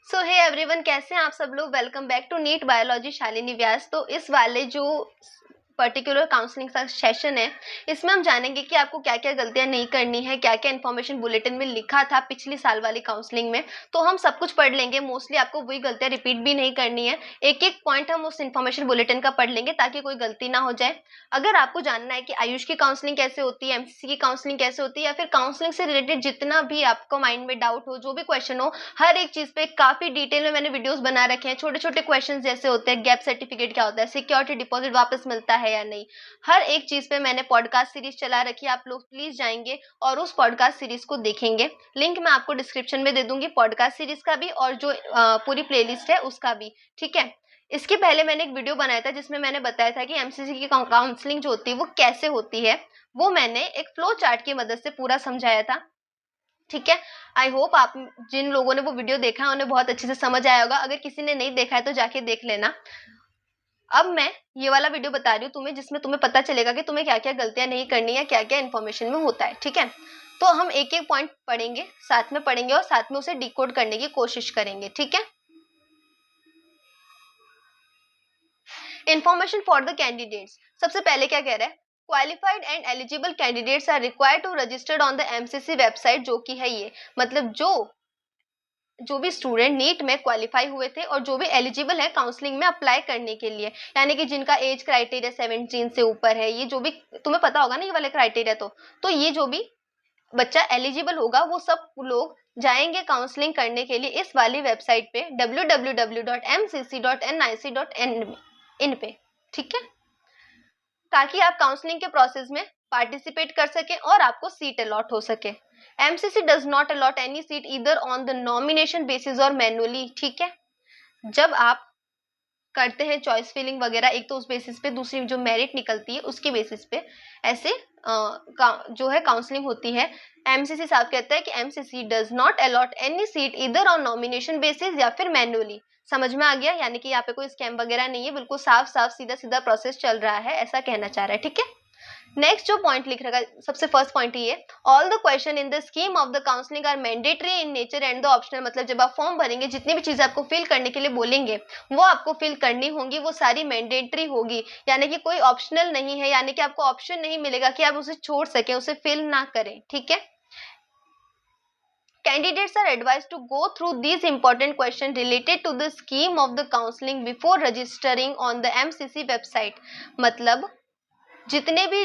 सो hey everyone, कैसे हैं आप सब लोग। Welcome back to NEET biology Shalini Vyas. तो इस वाले जो पर्टिकुलर काउंसलिंग का सेशन है, इसमें हम जानेंगे कि आपको क्या क्या गलतियां नहीं करनी है, क्या क्या इन्फॉर्मेशन बुलेटिन में लिखा था पिछली साल वाली काउंसलिंग में। तो हम सब कुछ पढ़ लेंगे। मोस्टली आपको वही गलतियां रिपीट भी नहीं करनी है। एक एक पॉइंट हम उस इन्फॉर्मेशन बुलेटिन का पढ़ लेंगे ताकि कोई गलती ना हो जाए। अगर आपको जानना है कि आयुष की काउंसलिंग कैसे होती है, एमसीसी की काउंसलिंग कैसे होती है, या फिर काउंसलिंग से रिलेटेड जितना भी आपको माइंड में डाउट हो, जो भी क्वेश्चन हो, हर एक चीज पे काफी डिटेल में मैंने वीडियोस बना रखे हैं। छोटे छोटे क्वेश्चन जैसे होते हैं, गैप सर्टिफिकेट क्या होता है, सिक्योरिटी डिपॉजिट वापस मिलता है या नहीं, हर एक चीज पे मैंने पॉडकास्ट सीरीज चला रखी है। आप लोग प्लीज जाएंगे और उस पॉडकास्ट सीरीज को देखेंगे। लिंक मैं आपको डिस्क्रिप्शन में दे दूंगी, पॉडकास्ट सीरीज का भी और जो पूरी प्लेलिस्ट है उसका भी। ठीक है। इसके पहले मैंने एक वीडियो बनाया था जिसमें मैंने बताया था कि एमसीसी की काउंसलिंग जो होती है वो कैसे होती है। वो मैंने एक फ्लो चार्ट की मदद से पूरा समझाया था। ठीक है। आई होप आप जिन लोगों ने वो वीडियो देखा है उन्हें बहुत अच्छे से समझ आया होगा। अगर किसी ने नहीं देखा है तो जाके देख लेना। अब मैं ये वाला वीडियो बता रही हूँ तुम्हें, जिसमें तुम्हें पता चलेगा कि तुम्हें क्या क्या गलतियां नहीं करनी है, क्या क्या इन्फॉर्मेशन में होता है। ठीक है। तो हम एक एक पॉइंट पढ़ेंगे, साथ में पढ़ेंगे और साथ में उसे डिकोड करने की कोशिश करेंगे। ठीक है। Information for the candidates. सबसे पहले क्या कह रहा है, qualified and eligible candidates are required to registered on the MCC website, जो कि है ये मतलब जो भी स्टूडेंट नीट में क्वालिफाई हुए थे और जो भी एलिजिबल है काउंसलिंग में अप्लाई करने के लिए, यानी कि जिनका एज क्राइटेरिया 17 से ऊपर है, ये जो भी तुम्हें पता होगा ना ये वाले क्राइटेरिया। तो ये जो भी बच्चा एलिजिबल होगा वो सब लोग जाएंगे काउंसलिंग करने के लिए इस वाली वेबसाइट पे www.mcc.nic.in पे। ठीक है। ताकि आप काउंसलिंग के प्रोसेस में पार्टिसिपेट कर सके और आपको सीट अलॉट हो सके। MCC does not allot any seat either on the nomination basis और मैनुअली। ठीक है। जब आप करते हैं चॉइस फिलिंग वगैरह, एक तो उस बेसिस पे, दूसरी जो मेरिट निकलती है उसके बेसिस पे ऐसे जो है काउंसलिंग होती है। एमसीसी साहब कहता है कि MCC does not allot any seat either on nomination basis या फिर मैनुअली। समझ में आ गया, यानी कि यहाँ पे कोई स्कैम वगैरह नहीं है, बिल्कुल साफ साफ सीधा सीधा प्रोसेस चल रहा है, ऐसा कहना चाह रहा है। ठीक है। नेक्स्ट जो पॉइंट लिख रखा है, सबसे फर्स्ट पॉइंट ये, all the question in the scheme of the counselling are mandatory in nature and the optional. मतलब जब आप फॉर्म भरेंगे, जितनी भी चीजें आपको फिल करने के लिए बोलेंगे वो आपको फिल करनी होंगी, वो सारी मैंडेटरी होगी, यानी कि कोई ऑप्शनल नहीं है, यानी कि आपको ऑप्शन नहीं मिलेगा कि आप उसे छोड़ सके, उसे फिल ना करें। ठीक है। Candidates are advised to go through these important questions related to the scheme of the counseling before registering on the MCC website। मतलब जितने भी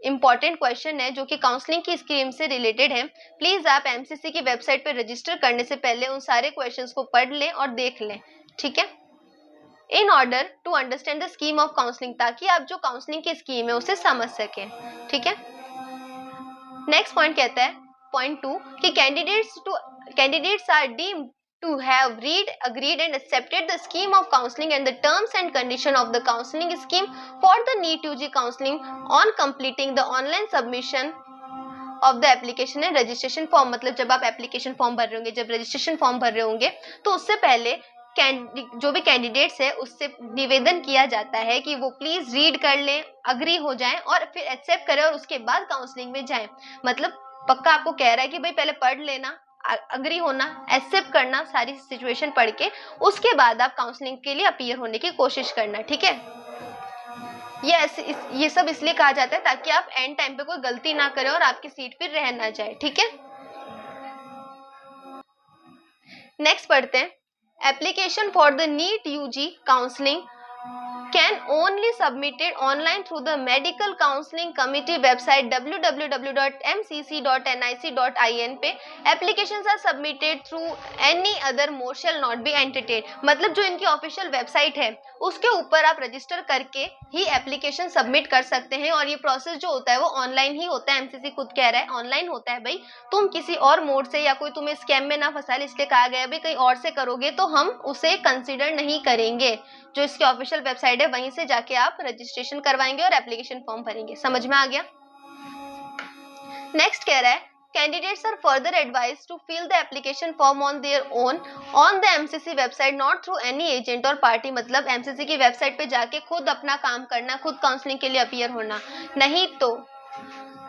इम्पॉर्टेंट क्वेश्चन है जो कि काउंसलिंग की स्कीम से रिलेटेड है, प्लीज आप एमसीसी की वेबसाइट पर रजिस्टर करने से पहले उन सारे क्वेश्चंस को पढ़ लें और देख लें। ठीक है। In order to understand the scheme of counselling, ताकि आप जो काउंसलिंग की स्कीम है उसे समझ सकें। ठीक है। नेक्स्ट पॉइंट कहता है, पॉइंट 2, कि candidates are deemed to have read, agreed and accepted the scheme of counseling and the terms and condition of the counseling scheme for the NEET UG counseling on completing the online submission of the application and registration form। मतलब जब आप application form भर रहे होंगे, जब registration form भर रहे होंगे, तो उससे पहले जो भी कैंडिडेट्स है उससे निवेदन किया जाता है कि वो प्लीज रीड कर लें, अग्री हो जाएं और फिर एक्सेप्ट करें और उसके बाद काउंसलिंग में जाएं। मतलब पक्का आपको कह रहा है कि भाई पहले पढ़ लेना, अग्री होना, एक्सेप्ट करना, सारी सिचुएशन पढ़ के उसके बाद आप काउंसलिंग के लिए अपीयर होने की कोशिश करना। ठीक है। ये सब इसलिए कहा जाता है ताकि आप एंड टाइम पे कोई गलती ना करें और आपकी सीट फिर रह ना जाए। ठीक है। नेक्स्ट पढ़ते हैं, application for the NEET UG counselling can only submitted online through the medical counseling committee website www.mcc.nic.in पे। applications are submitted through any other mode shall not be entertained। मतलब जो इनकी ऑफिशियल वेबसाइट है उसके ऊपर आप रजिस्टर करके ही application submit कर सकते हैं और ये प्रोसेस जो होता है वो ऑनलाइन ही होता है। एमसीसी खुद कह रहा है ऑनलाइन होता है भाई, तुम किसी और मोड से या कोई तुम्हें स्कैम में ना फंसा ले इसलिए कहा गया भाई, कहीं और से करोगे तो हम उसे कंसिडर नहीं करेंगे। जो इसकी ऑफिशियल वेबसाइट है वहीं से जाके आप रजिस्ट्रेशन करवाएंगे और एप्लीकेशन फॉर्म भरेंगे। समझ में आ गया। नेक्स्ट कह रहा है, candidates are further advised to fill the application form on their own on the MCC website not through any agent और पार्टी। मतलब एमसीसी की वेबसाइट पे जाके खुद अपना काम करना, खुद काउंसलिंग के लिए अपीयर होना, नहीं तो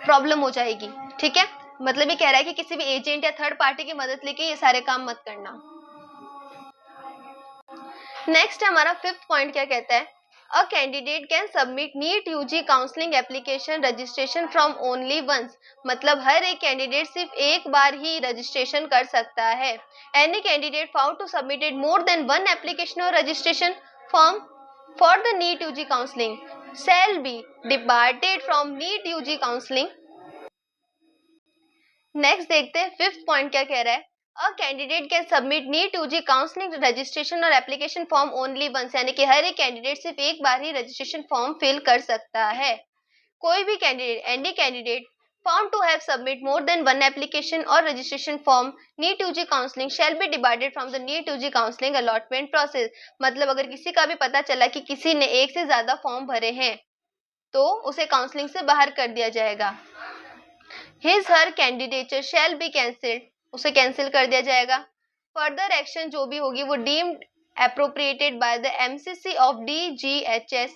प्रॉब्लम हो जाएगी। ठीक है। मतलब ये कह रहा है कि किसी भी एजेंट या थर्ड पार्टी की मदद लेके ये सारे काम मत करना। नेक्स्ट है हमारा फिफ्थ पॉइंट, क्या कहता है, a candidate can submit NEET UG counselling application registration from only once, मतलब हर एक कैंडिडेट सिर्फ एक बार ही रजिस्ट्रेशन कर सकता है। Any candidate found to submitted more than one application और registration form for the NEET UG counselling shall be debarred from NEET UG counseling। Next देखते हैं फिफ्थ पॉइंट क्या कह रहा है, a candidate can submit NEET UG counselling registration और application form only once, यानी कि हर एक कैंडिडेट सिर्फ एक बार ही रजिस्ट्रेशन फॉर्म फिल कर सकता है। कोई भी candidate, any candidate found to have submit more than one application or registration form NEET UG counseling shall be debarred from the NEET UG counseling allotment process, मतलब अगर किसी का भी पता चला कि किसी ने एक से ज्यादा फॉर्म भरे हैं तो उसे काउंसलिंग से बाहर कर दिया जाएगा। His her candidature shall be cancelled, उसे कैंसिल कर दिया जाएगा। फर्दर एक्शन जो भी होगी वो deemed appropriated by the MCC of DGHS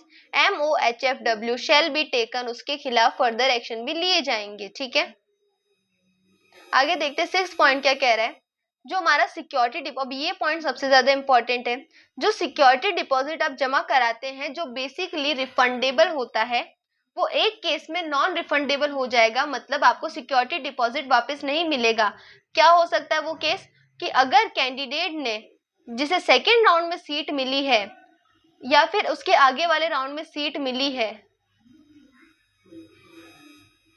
MOHFW shall be taken, उसके खिलाफ फर्दर एक्शन भी लिए जाएंगे। ठीक है, आगे देखते हैं सिक्स पॉइंट क्या कह रहा है, जो हमारा सिक्योरिटी डिपॉजिट, अब ये पॉइंट सबसे ज्यादा इंपॉर्टेंट है, जो सिक्योरिटी डिपॉजिट आप जमा कराते हैं जो बेसिकली रिफंडेबल होता है वो एक केस में नॉन रिफंडेबल हो जाएगा, मतलब आपको सिक्योरिटी डिपॉजिट वापस नहीं मिलेगा। क्या हो सकता है वो केस, कि अगर कैंडिडेट ने जिसे सेकेंड राउंड में सीट मिली है या फिर उसके आगे वाले राउंड में सीट मिली है,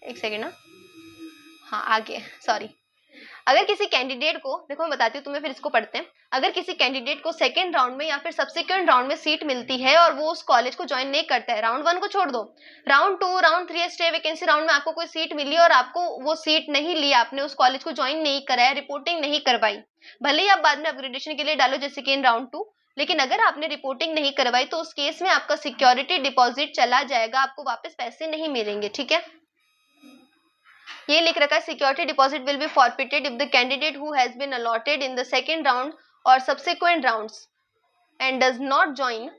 एक सेकेंड ना, हाँ आगे सॉरी, अगर किसी कैंडिडेट को, देखो मैं बताती हूँ तुम्हें फिर इसको पढ़ते हैं, अगर किसी कैंडिडेट को सेकेंड राउंड में या फिर सबसेक्वेंट राउंड में सीट मिलती है और वो उस कॉलेज को ज्वाइन नहीं करता है, राउंड 1 को छोड़ दो, round 2 round 3 stay vacancy round में आपको कोई सीट मिली और आपको वो सीट नहीं ली, आपने उस कॉलेज को ज्वाइन नहीं कराया, रिपोर्टिंग नहीं करवाई, भले ही आप बाद में अपग्रेडेशन के लिए डालो जैसे कि इन राउंड 2, लेकिन अगर आपने रिपोर्टिंग नहीं करवाई तो उस केस में आपका सिक्योरिटी डिपॉजिट चला जाएगा, आपको वापस पैसे नहीं मिलेंगे। ठीक है, ये लिख रखा है, security deposit will be forfeited if the candidate who has been allotted in the second round और subsequent rounds and does not join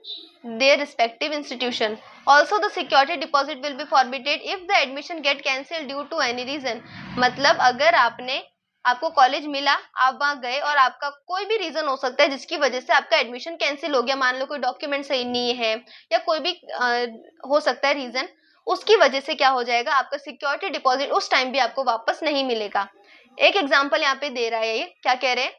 their respective institution. Also the security deposit will be forfeited if the admission get cancelled due to any reason, मतलब अगर आपको college मिला, आप वहां गए और आपका कोई भी रीजन हो सकता है जिसकी वजह से आपका एडमिशन कैंसिल हो गया, मान लो कोई डॉक्यूमेंट सही नहीं है या कोई भी हो सकता है रीजन, उसकी वजह से क्या हो जाएगा, आपका सिक्योरिटी डिपॉजिट उस टाइम भी आपको वापस नहीं मिलेगा। एक एग्जाम्पल यहाँ पे दे रहा है, ये क्या कह रहे हैं,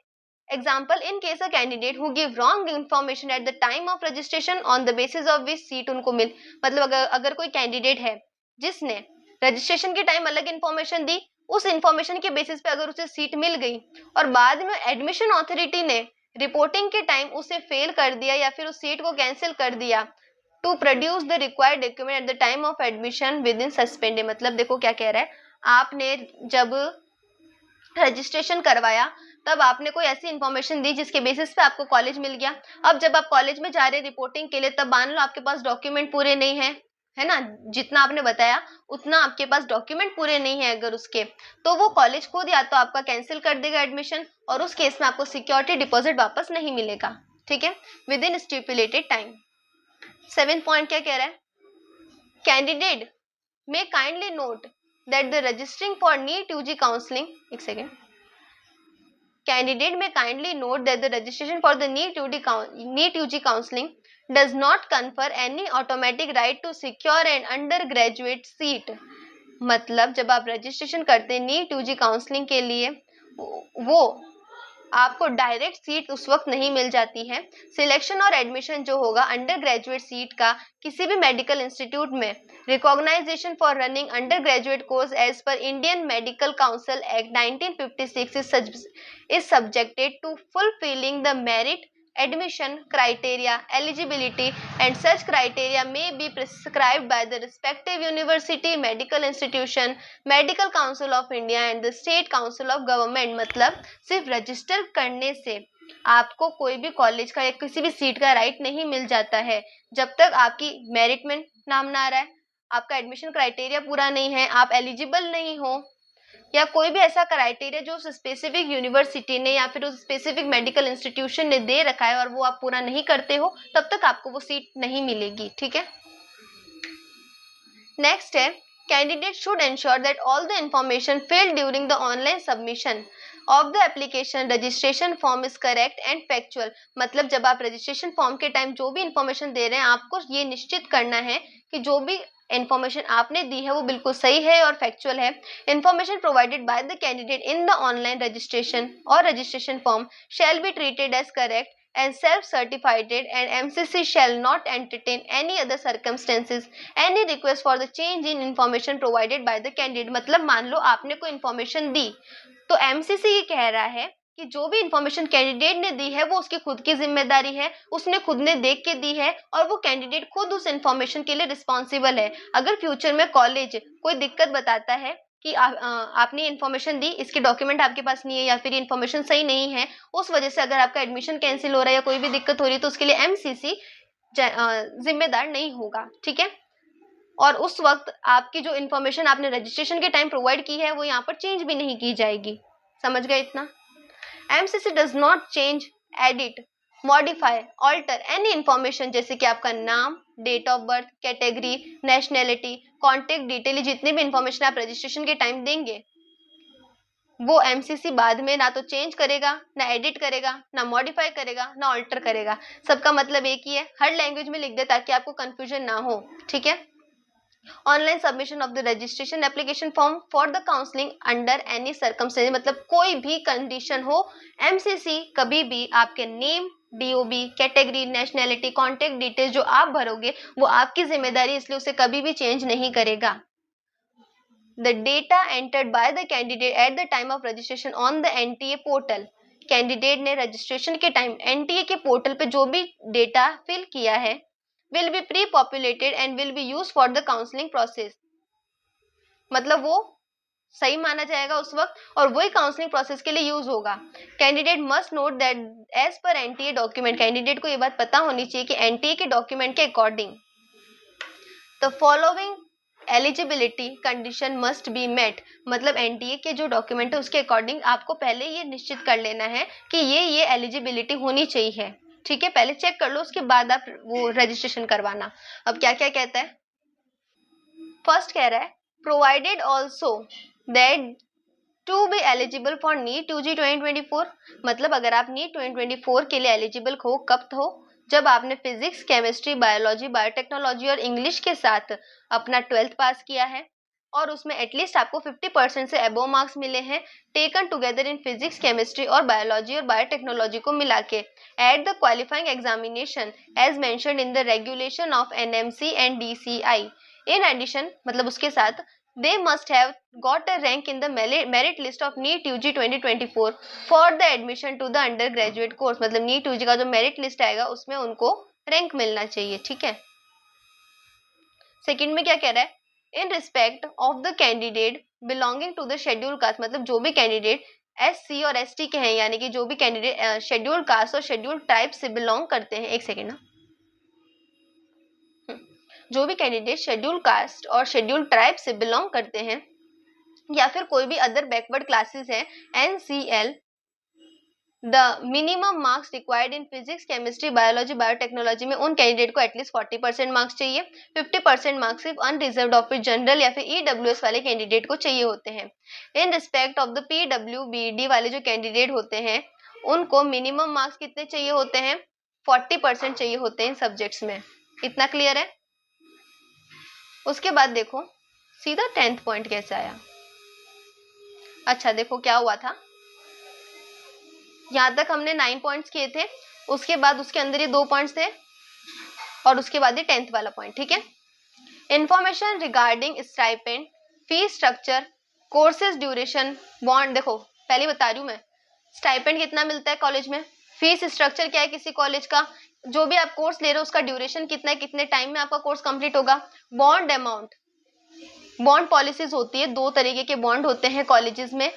example, in case a candidate who give wrong information at the time of registration on the basis of which seat उनको मिल, मतलब अगर कोई कैंडिडेट है जिसने रजिस्ट्रेशन के टाइम अलग इन्फॉर्मेशन दी, उस इन्फॉर्मेशन के बेसिस पे अगर उसे सीट मिल गई और बाद में एडमिशन अथॉरिटी ने रिपोर्टिंग के टाइम उसे फेल कर दिया या फिर उस सीट को कैंसिल कर दिया, to produce the required document at the time of admission within suspended, मतलब देखो क्या कह रहा है, आपने जब रजिस्ट्रेशन करवाया तब आपने कोई ऐसी इन्फॉर्मेशन दी जिसके बेसिस पे आपको कॉलेज मिल गया, अब जब आप कॉलेज में जा रहे हैं रिपोर्टिंग के लिए, तब मान लो आपके पास डॉक्यूमेंट पूरे नहीं है ना, जितना आपने बताया उतना आपके पास डॉक्यूमेंट पूरे नहीं है अगर उसके, तो वो कॉलेज खुद या तो आपका कैंसिल कर देगा एडमिशन और उस केस में आपको सिक्योरिटी डिपॉजिट वापस नहीं मिलेगा। ठीक है, within stipulated time. 7 point क्या कह रहा है, candidate may kindly note that the registering for NEET UG counselling, एक second, candidate may kindly note that the registration for the NEET UG counseling does not confer any automatic right to secure an undergraduate seat, मतलब जब आप registration करते हैं NEET UG counselling के लिए वो आपको डायरेक्ट सीट उस वक्त नहीं मिल जाती है, सिलेक्शन और एडमिशन जो होगा अंडर ग्रेजुएट सीट का किसी भी मेडिकल इंस्टीट्यूट में, recognisation for running undergraduate course as per Indian medical council act 1956 is subjected to fulfilling the merit admission criteria eligibility and such criteria may be prescribed by the respective university, medical institution, medical council of India and the state council of government, मतलब सिर्फ register करने से आपको कोई भी college का या किसी भी सीट का राइट नहीं मिल जाता है जब तक आपकी मेरिट में नाम ना आ रहा है, आपका एडमिशन क्राइटेरिया पूरा नहीं है, आप एलिजिबल नहीं हो या कोई भी ऐसा क्राइटेरिया जो उस स्पेसिफिक यूनिवर्सिटी ने या फिर उस स्पेसिफिक मेडिकल इंस्टीट्यूशन ने दे रखा है और वो आप पूरा नहीं करते हो, तब तक आपको वो सीट नहीं मिलेगी। ठीक है, नेक्स्ट है, candidate should ensure that all the information field during the online submission, of the application registration form is correct and factual, मतलब जब आप रजिस्ट्रेशन फॉर्म के टाइम जो भी इंफॉर्मेशन दे रहे हैं आपको ये निश्चित करना है कि जो भी इंफॉर्मेशन आपने दी है वो बिल्कुल सही है और फैक्चुअल है। Information provided by the candidate in the online registration और registration form shall be treated as correct and self-certified, and MCC shall not entertain any other circumstances any request for the change in information provided by the candidate। मतलब मान लो आपने कोई information दी तो MCC ये कह रहा है कि जो भी इंफॉर्मेशन कैंडिडेट ने दी है वो उसकी खुद की जिम्मेदारी है, उसने खुद ने देख के दी है और वो कैंडिडेट खुद उस इंफॉर्मेशन के लिए रिस्पॉन्सिबल है। अगर फ्यूचर में कॉलेज कोई दिक्कत बताता है कि आपने इन्फॉर्मेशन दी, इसके डॉक्यूमेंट आपके पास नहीं है या फिर इन्फॉर्मेशन सही नहीं है, उस वजह से अगर आपका एडमिशन कैंसिल हो रहा है या कोई भी दिक्कत हो रही है तो उसके लिए MCC जिम्मेदार नहीं होगा, ठीक है। और उस वक्त आपकी जो इन्फॉर्मेशन आपने रजिस्ट्रेशन के टाइम प्रोवाइड की है वो यहाँ पर चेंज भी नहीं की जाएगी। समझ गए इतना? MCC does not change, edit, modify, alter any information, जैसे कि आपका नाम, date of birth, category, nationality, contact detail, जितनी भी इंफॉर्मेशन आप रजिस्ट्रेशन के टाइम देंगे वो MCC बाद में ना तो चेंज करेगा, ना एडिट करेगा, ना मॉडिफाई करेगा, ना ऑल्टर करेगा। सबका मतलब एक ही है, हर लैंग्वेज में लिख दे ताकि आपको कंफ्यूजन ना हो, ठीक है। Online submission of the registration application form for the counselling under any circumstance, मतलब कोई भी कंडीशन हो MCC कभी भी आपके name, DOB, category, nationality, contact details जो आप भरोगे वो आपकी जिम्मेदारी, इसलिए उसे कभी भी चेंज नहीं करेगा। The data entered by the candidate at the time of registration on the NTA portal, candidate ने रजिस्ट्रेशन के टाइम NTA के पोर्टल पे जो भी डेटा फिल किया है will be pre-populated and will be used for the counseling process, मतलब वो सही माना जाएगा उस वक्त और वही काउंसलिंग प्रोसेस के लिए यूज होगा। Candidate must note that as per NTA document, candidate को ये बात पता होनी चाहिए कि NTA के डॉक्यूमेंट के according the following eligibility condition must be met, मतलब NTA के जो डॉक्यूमेंट है उसके अकॉर्डिंग आपको पहले ये निश्चित कर लेना है कि ये एलिजिबिलिटी होनी चाहिए, ठीक है। पहले चेक कर लो उसके बाद आप वो रजिस्ट्रेशन करवाना। अब क्या क्या कहता है, फर्स्ट कह रहा है provided also that to be eligible for NEET UG 2024, मतलब अगर आप नीट 2024 के लिए एलिजिबल हो कब हो, जब आपने फिजिक्स, केमिस्ट्री, बायोलॉजी, बायोटेक्नोलॉजी और इंग्लिश के साथ अपना 12th पास किया है और उसमें एटलीस्ट आपको 50% से अबव मार्क्स मिले हैं, taken together in physics, chemistry और बायोलॉजी और बायोटेक्नोलॉजी को मिला के at the qualifying examination as mentioned in the regulation of NMC and DCI। In addition, मतलब उसके साथ they must have got a rank in the merit list of NEET UG 2024 for the admission to the undergraduate course, मतलब NEET UG का जो merit list आएगा उसमें उनको rank मिलना चाहिए, ठीक है। सेकंड में क्या कह रहा है, in respect of the candidate belonging to the schedule caste, मतलब जो भी कैंडिडेट SC और ST के हैं, यानी कि जो भी कैंडिडेट शेड्यूल कास्ट और शेड्यूल ट्राइब से बिलोंग करते हैं, एक सेकेंड ना, जो भी कैंडिडेट शेड्यूल कास्ट और शेड्यूल ट्राइब से बिलोंग करते हैं या फिर कोई भी अदर बैकवर्ड क्लासेस हैं NCL, the minimum marks required in physics, chemistry, biology, biotechnology में उन कैंडिडेट को एटलीस्ट 40% मार्क्स चाहिए। 50% मार्क्स सिर्फ अनरिजर्व्ड ऑफिस जनरल या फिर EWS वाले कैंडिडेट को चाहिए होते हैं। इन रिस्पेक्ट ऑफ द PWBD वाले जो कैंडिडेट होते हैं उनको मिनिमम मार्क्स कितने चाहिए होते हैं, 40% चाहिए होते हैं इन सब्जेक्ट्स में। इतना क्लियर है? उसके बाद देखो सीधा 10th पॉइंट कैसे आया। अच्छा देखो क्या हुआ था, यहां तक हमने 9 पॉइंट्स किए थे, उसके बाद उसके अंदर ये 2 पॉइंट्स थे और उसके बाद ये 10th वाला पॉइंट, ठीक है। Information regarding stipend, fee structure, courses duration, bond. देखो पहले बता रही हूँ मैं, स्टाइपेंड कितना मिलता है कॉलेज में, फीस स्ट्रक्चर क्या है किसी कॉलेज का, जो भी आप कोर्स ले रहे हो उसका ड्यूरेशन कितना है, कितने टाइम में आपका कोर्स कंप्लीट होगा, बॉन्ड अमाउंट। बॉन्ड पॉलिसीज होती है, 2 तरीके के बॉन्ड होते हैं कॉलेजेस में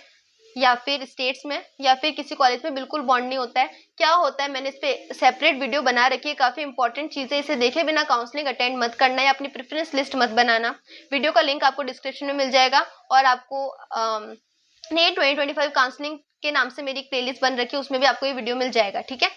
या फिर स्टेट्स में, या फिर किसी कॉलेज में बिल्कुल बॉन्ड नहीं होता है। क्या होता है, मैंने इस पे सेपरेट वीडियो बना रखी है, काफी इंपॉर्टेंट चीज है, इसे देखे बिना काउंसलिंग अटेंड मत करना या अपनी प्रेफरेंस लिस्ट मत बनाना। वीडियो का लिंक आपको डिस्क्रिप्शन में मिल जाएगा और आपको नीट 2025 काउंसलिंग के नाम से मेरी एक प्लेलिस्ट बन रखी है, उसमें भी आपको ये वीडियो मिल जाएगा, ठीक है।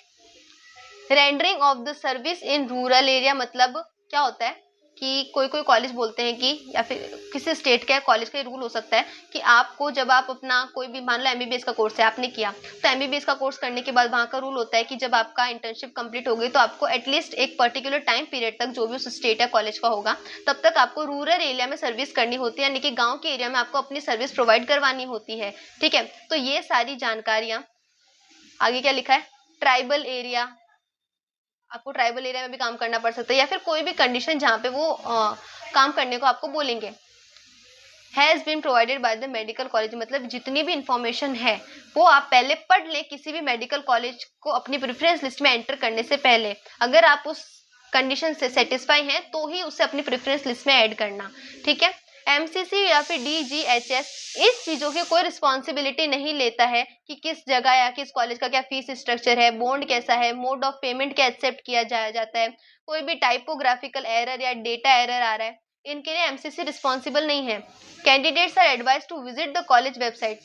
Rendering of the service in rural area, मतलब क्या होता है, कि कोई कोई कॉलेज बोलते हैं कि, या फिर किसी स्टेट का कॉलेज का रूल हो सकता है कि आपको जब आप अपना कोई भी, मान लो एमबीबीएस का कोर्स है आपने किया, तो एमबीबीएस का कोर्स करने के बाद वहाँ का रूल होता है कि जब आपका इंटर्नशिप कंप्लीट हो गई तो आपको एटलीस्ट एक पर्टिकुलर टाइम पीरियड तक, जो भी उस स्टेट या कॉलेज का होगा, तब तक आपको रूरल एरिया में सर्विस करनी होती है, यानी कि गाँव के एरिया में आपको अपनी सर्विस प्रोवाइड करवानी होती है। ठीक है, तो ये सारी जानकारियाँ। आगे क्या लिखा है, ट्राइबल एरिया, आपको ट्राइबल एरिया में भी काम करना पड़ सकता है, या फिर कोई भी कंडीशन जहाँ पे वो काम करने को आपको बोलेंगे। Has been provided by the medical college, मतलब जितनी भी इंफॉर्मेशन है वो आप पहले पढ़ लें किसी भी मेडिकल कॉलेज को अपनी प्रेफरेंस लिस्ट में एंटर करने से पहले। अगर आप उस कंडीशन से सेटिस्फाई हैं तो ही उसे अपनी प्रेफरेंस लिस्ट में ऐड करना। ठीक है, एमसीसी या फिर डीजीएचएस इस चीजों की कोई रिस्पॉन्सिबिलिटी नहीं लेता है कि किस जगह या किस कॉलेज का क्या फीस स्ट्रक्चर है, बॉन्ड कैसा है, मोड ऑफ पेमेंट क्या एक्सेप्ट किया जाता है, कोई भी टाइपोग्राफिकल एरर या डेटा एरर आ रहा है, इनके लिए एमसीसी रिस्पॉन्सिबल नहीं है। Candidates are advise to visit the college website.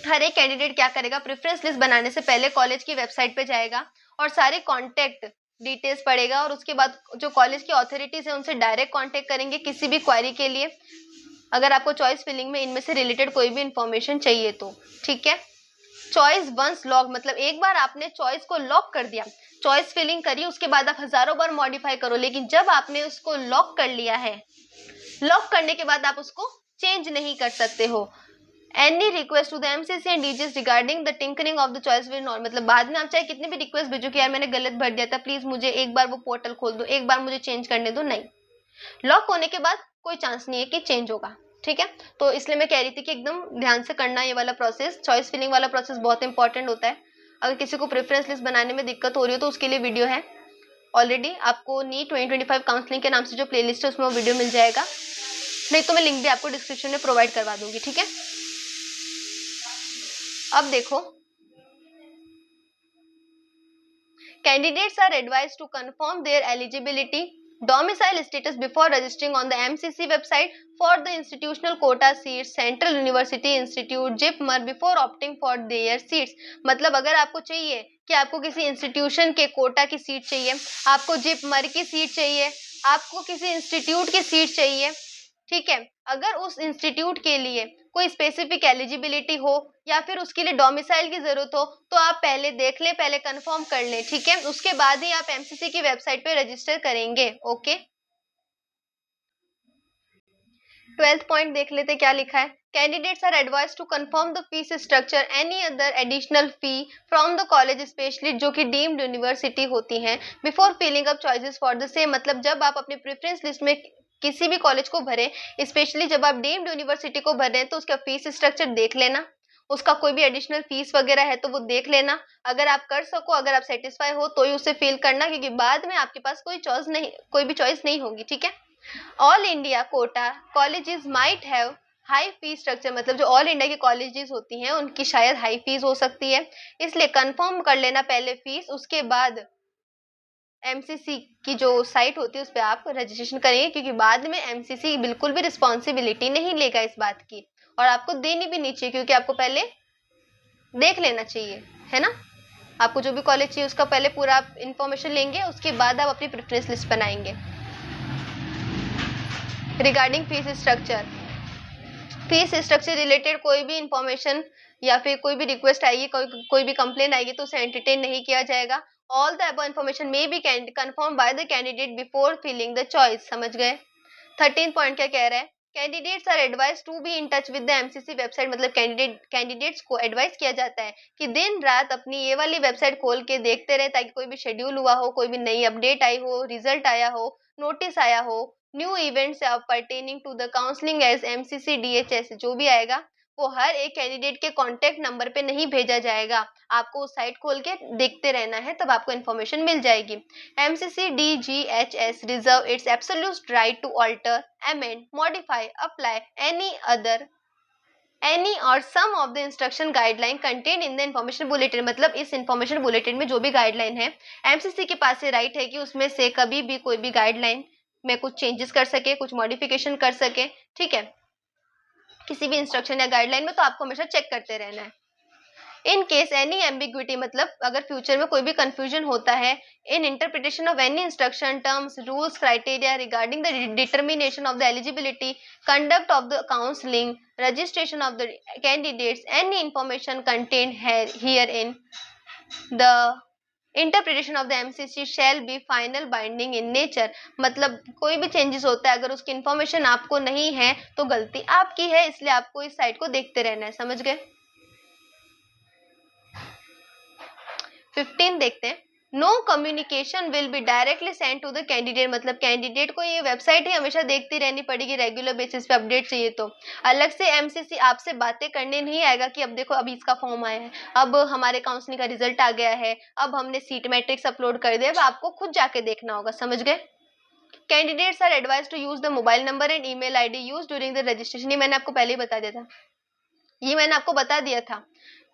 हर एक कैंडिडेट क्या करेगा, प्रेफरेंस लिस्ट बनाने से पहले कॉलेज की वेबसाइट पे जाएगा और सारे कॉन्टेक्ट डिटेल्स पढ़ेगा, और उसके बाद जो कॉलेज की अथॉरिटीज है उनसे डायरेक्ट कॉन्टेक्ट करेंगे किसी भी क्वेरी के लिए, अगर आपको चॉइस फिलिंग में इनमें से रिलेटेड कोई भी इंफॉर्मेशन चाहिए तो। ठीक है, चॉइस वंस लॉक, मतलब एक बार आपने चॉइस को लॉक कर दिया, चॉइस फिलिंग करी, उसके बाद आप हजारों बार मॉडिफाई करो, लेकिन जब आपने उसको लॉक कर लिया है, लॉक करने के बाद आप उसको चेंज नहीं कर सकते हो। Any request to the MCC and DGS regarding the tinkering of the choice will not, मतलब बाद में आप चाहे कितनी भी रिक्वेस्ट भेजो कि यार मैंने गलत भर दिया था, प्लीज मुझे एक बार वो पोर्टल खोल दो, एक बार मुझे चेंज करने दो, नहीं। लॉक होने के बाद कोई चांस नहीं है कि चेंज होगा। ठीक है, तो इसलिए मैं कह रही थी कि एकदम ध्यान से करना ये वाला प्रोसेस, चॉइस फिलिंग वाला प्रोसेस बहुत इंपॉर्टेंट होता है। अगर किसी को प्रेफरेंस लिस्ट बनाने में दिक्कत हो रही हो तो उसके लिए वीडियो है ऑलरेडी, आपको नीट 2025 काउंसलिंग के नाम से जो प्लेलिस्ट है उसमें वो वीडियो मिल जाएगा, नहीं तो मैं लिंक भी आपको डिस्क्रिप्शन में प्रोवाइड करवा दूंगी। ठीक है, अब देखो, candidates are advised to confirm their eligibility domicile status before registering on the MCC website for the institutional quota seats, Central University Institute, JIPMER before opting for their seats। मतलब अगर आपको चाहिए कि आपको किसी इंस्टीट्यूशन के कोटा की सीट चाहिए, आपको जिपमर की सीट चाहिए, आपको किसी इंस्टीट्यूट की सीट चाहिए, ठीक है, अगर उस इंस्टीट्यूट के लिए कोई स्पेसिफिक एलिजिबिलिटी हो या फिर उसके लिए डोमिसाइल की जरूरत हो तो आप पहले देख लें, पहले कंफर्म कर लें। ठीक है, उसके बाद ही आप एमसीसी की वेबसाइट पे रजिस्टर करेंगे। ओके, 12th पॉइंट देख लेते क्या लिखा है। Candidates are advise to confirm the fees structure any other additional fee from the college specially जो कि डीम्ड यूनिवर्सिटी होती हैं before filling up choices for the same, मतलब जब आप अपने प्रेफरेंस लिस्ट में किसी भी कॉलेज को भरें, स्पेशली जब आप डीम्ड यूनिवर्सिटी को भर रहे हैं तो उसका फीस स्ट्रक्चर देख लेना, उसका कोई भी एडिशनल फीस वगैरह है तो वो देख लेना, अगर आप कर सको, अगर आप सेटिस्फाई हो तो ही उसे फिल करना, क्योंकि बाद में आपके पास कोई भी चॉइस नहीं होगी। ठीक है, all India quota colleges might have high fees structure, मतलब जो ऑल इंडिया की कॉलेजेस होती हैं उनकी शायद हाई फीस हो सकती है, इसलिए कंफर्म कर लेना पहले फीस, उसके बाद एमसीसी की जो साइट होती है उस पर आप रजिस्ट्रेशन करेंगे, क्योंकि बाद में एमसीसी बिल्कुल भी रिस्पॉन्सिबिलिटी नहीं लेगा इस बात की, और आपको देनी भी नहीं चाहिए, क्योंकि आपको पहले देख लेना चाहिए, है ना। आपको जो भी कॉलेज चाहिए उसका पहले पूरा आप इंफॉर्मेशन लेंगे, उसके बाद आप अपनी प्रेफरेंस लिस्ट बनाएंगे। Regarding fees structure, fees structure related कोई भी इंफॉर्मेशन या फिर कोई भी रिक्वेस्ट आएगी, कोई भी कंप्लेन आएगी तो उसे एंटरटेन नहीं किया जाएगा। All the above information may be confirm by the candidate before filling the choice. समझ गए। 13 पॉइंट क्या कह रहा है, candidates are advise to be in touch with the MCC website, मतलब कैंडिडेट्स को एडवाइस किया जाता है कि दिन रात अपनी ये वाली वेबसाइट खोल के देखते रहे, ताकि कोई भी शेड्यूल हुआ हो, कोई भी नई अपडेट आई हो, रिजल्ट आया हो, नोटिस आया हो, new events pertaining to the counselling as MCC DHS जो भी आएगा वो हर एक कैंडिडेट के कॉन्टेक्ट नंबर पे नहीं भेजा जाएगा, आपको उस साइट खोल के देखते रहना है, तब आपको इन्फॉर्मेशन मिल जाएगी। MCC DGHS reserve its absolute right to alter, amend, modify, apply any or some of the instruction guideline contain in the information bulletin, मतलब इस इंफॉर्मेशन बुलेटिन में जो भी गाइडलाइन है एमसीसी के पास से राइट है कि उसमें से कभी भी कोई भी गाइडलाइन में कुछ चेंजेस कर सके, कुछ मॉडिफिकेशन कर सके। ठीक है, किसी भी इंस्ट्रक्शन या गाइडलाइन में तो आपको हमेशा चेक करते रहना है। इन केस एनी एम्बिग्विटी, मतलब अगर फ्यूचर में कोई भी कंफ्यूजन होता है in interpretation of any instruction, terms, rules, criteria regarding the determination of the eligibility, conduct of the counselling, registration of the candidates, any information contained here in the interpretation of the MCC shall be final binding in nature. मतलब कोई भी changes होता है, अगर उसकी information आपको नहीं है तो गलती आपकी है, इसलिए आपको इस साइट को देखते रहना है। समझ गए? 15 देखते हैं। No communication will be directly send to the candidate, मतलब कैंडिडेट को ये वेबसाइट ही हमेशा देखती रहनी पड़ेगी रेगुलर बेसिस पे अपडेट चाहिए तो। अलग से एमसीसी आपसे बातें करने नहीं आएगा कि अब देखो अभी इसका फॉर्म आया है, अब हमारे काउंसलिंग का रिजल्ट आ गया है, अब हमने सीट मैट्रिक्स अपलोड कर दिया, अब आपको खुद जाके देखना होगा। समझ गए? Candidates are advise to use the mobile number and email ID use during the registration. ये मैंने आपको पहले ही बता दिया था, ये मैंने आपको बता दिया था।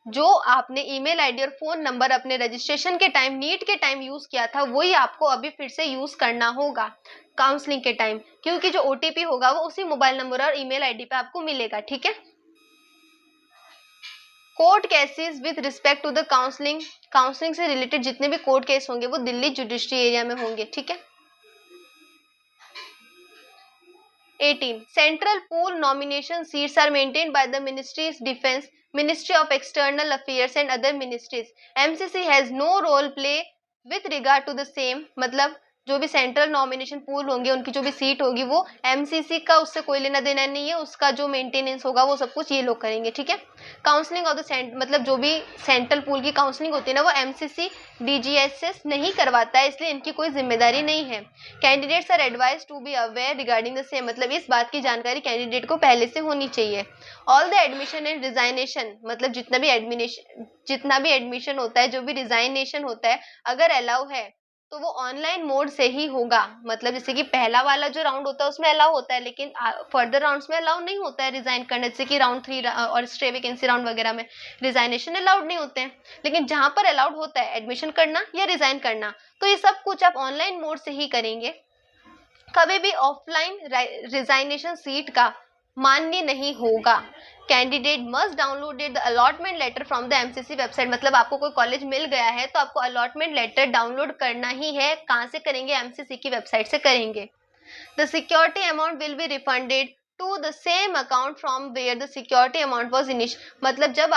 जो आपने ईमेल आईडी और फोन नंबर अपने रजिस्ट्रेशन के टाइम, नीट के टाइम यूज किया था, वही आपको अभी फिर से यूज करना होगा काउंसलिंग के टाइम, क्योंकि जो ओटीपी होगा वो उसी मोबाइल नंबर और ईमेल आईडी पे आपको मिलेगा। ठीक है? Court cases with respect to the counselling, counselling से रिलेटेड जितने भी कोर्ट केस होंगे वो दिल्ली जुडिशरी एरिया में होंगे। ठीक है? 18. Central pool nomination seats are maintained by the Ministry's Defense, Ministry of External Affairs and other ministries. MCC has no role play with regard to the same. मतलब जो भी central nomination pool होंगे, उनकी जो भी सीट होगी वो MCC का उससे कोई लेना देना नहीं है, उसका जो मेंटेनेंस होगा वो सब कुछ ये लोग करेंगे। ठीक है? काउंसलिंग ऑफ द मतलब जो भी सेंट्रल पूल की काउंसलिंग होती है ना, वो एमसीसी डीजीएसएस नहीं करवाता है, इसलिए इनकी कोई जिम्मेदारी नहीं है। Candidates are advise to be aware regarding the same, मतलब इस बात की जानकारी कैंडिडेट को पहले से होनी चाहिए। All the admission and resignation, मतलब जितना भी एडमिशन होता है, जो भी रिजाइनेशन होता है, अगर अलाउ है तो वो ऑनलाइन मोड से ही होगा। मतलब जैसे कि पहला वाला जो राउंड होता है उसमें अलाउ होता है, लेकिन फर्दर राउंड्स में अलाउ नहीं होता है रिजाइन करने, जैसे कि राउंड 3 और स्टे वैकेंसी राउंड वगैरह में रिजाइनेशन अलाउड नहीं होते हैं। लेकिन जहां पर अलाउड होता है एडमिशन करना या रिजाइन करना, तो ये सब कुछ आप ऑनलाइन मोड से ही करेंगे। कभी भी ऑफलाइन रिजाइनेशन सीट का मान्य नहीं होगा। Candidate must downloaded the allotment letter from the MCC website, मतलब आपको कोई कॉलेज मिल गया है तो आपको अलॉटमेंट लेटर डाउनलोड करना ही है। कहाँ से करेंगे? एमसीसी की वेबसाइट से करेंगे। The security amount will be refunded to the same account from where the security amount was initial, मतलब जब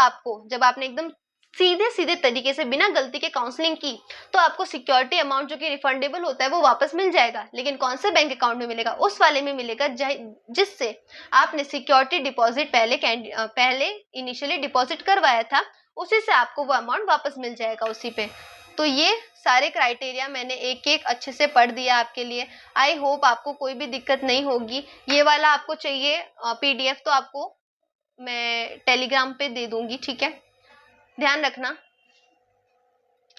आपने एकदम सीधे तरीके से बिना गलती के काउंसलिंग की, तो आपको सिक्योरिटी अमाउंट जो कि रिफंडेबल होता है वो वापस मिल जाएगा। लेकिन कौन से बैंक अकाउंट में मिलेगा? उस वाले में मिलेगा जिससे आपने सिक्योरिटी डिपॉजिट पहले इनिशियली डिपॉजिट करवाया था, उसी से आपको वो अमाउंट वापस मिल जाएगा उसी पे। तो ये सारे क्राइटेरिया मैंने एक एक अच्छे से पढ़ दिया आपके लिए। आई होप आपको कोई भी दिक्कत नहीं होगी। ये वाला आपको चाहिए पीडीएफ तो आपको मैं टेलीग्राम पे दे दूंगी। ठीक है? ध्यान रखना,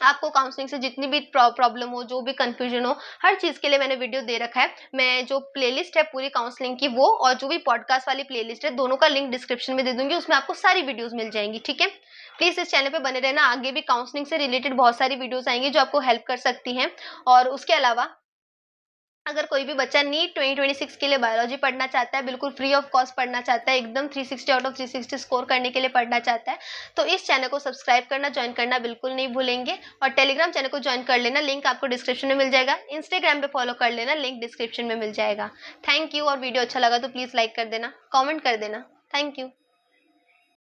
आपको काउंसलिंग से जितनी भी प्रॉब्लम हो, जो भी कंफ्यूजन हो, हर चीज के लिए मैंने वीडियो दे रखा है। मैं जो प्लेलिस्ट है पूरी काउंसलिंग की वो, और जो भी पॉडकास्ट वाली प्लेलिस्ट है, दोनों का लिंक डिस्क्रिप्शन में दे दूंगी, उसमें आपको सारी वीडियोस मिल जाएंगी। ठीक है? प्लीज इस चैनल पे बने रहना, आगे भी काउंसलिंग से रिलेटेड बहुत सारी वीडियोस आएंगी जो आपको हेल्प कर सकती हैं। और उसके अलावा अगर कोई भी बच्चा नीट 2026 के लिए बायोलॉजी पढ़ना चाहता है, बिल्कुल फ्री ऑफ कॉस्ट पढ़ना चाहता है, एकदम 360 आउट ऑफ 360 स्कोर करने के लिए पढ़ना चाहता है, तो इस चैनल को सब्सक्राइब करना, ज्वाइन करना बिल्कुल नहीं भूलेंगे। और टेलीग्राम चैनल को ज्वाइन कर लेना, लिंक आपको डिस्क्रिप्शन में मिल जाएगा। इंस्टाग्राम पे फॉलो कर लेना, लिंक डिस्क्रिप्शन में मिल जाएगा। Thank you. और वीडियो अच्छा लगा तो प्लीज लाइक कर देना, कॉमेंट कर देना। Thank you.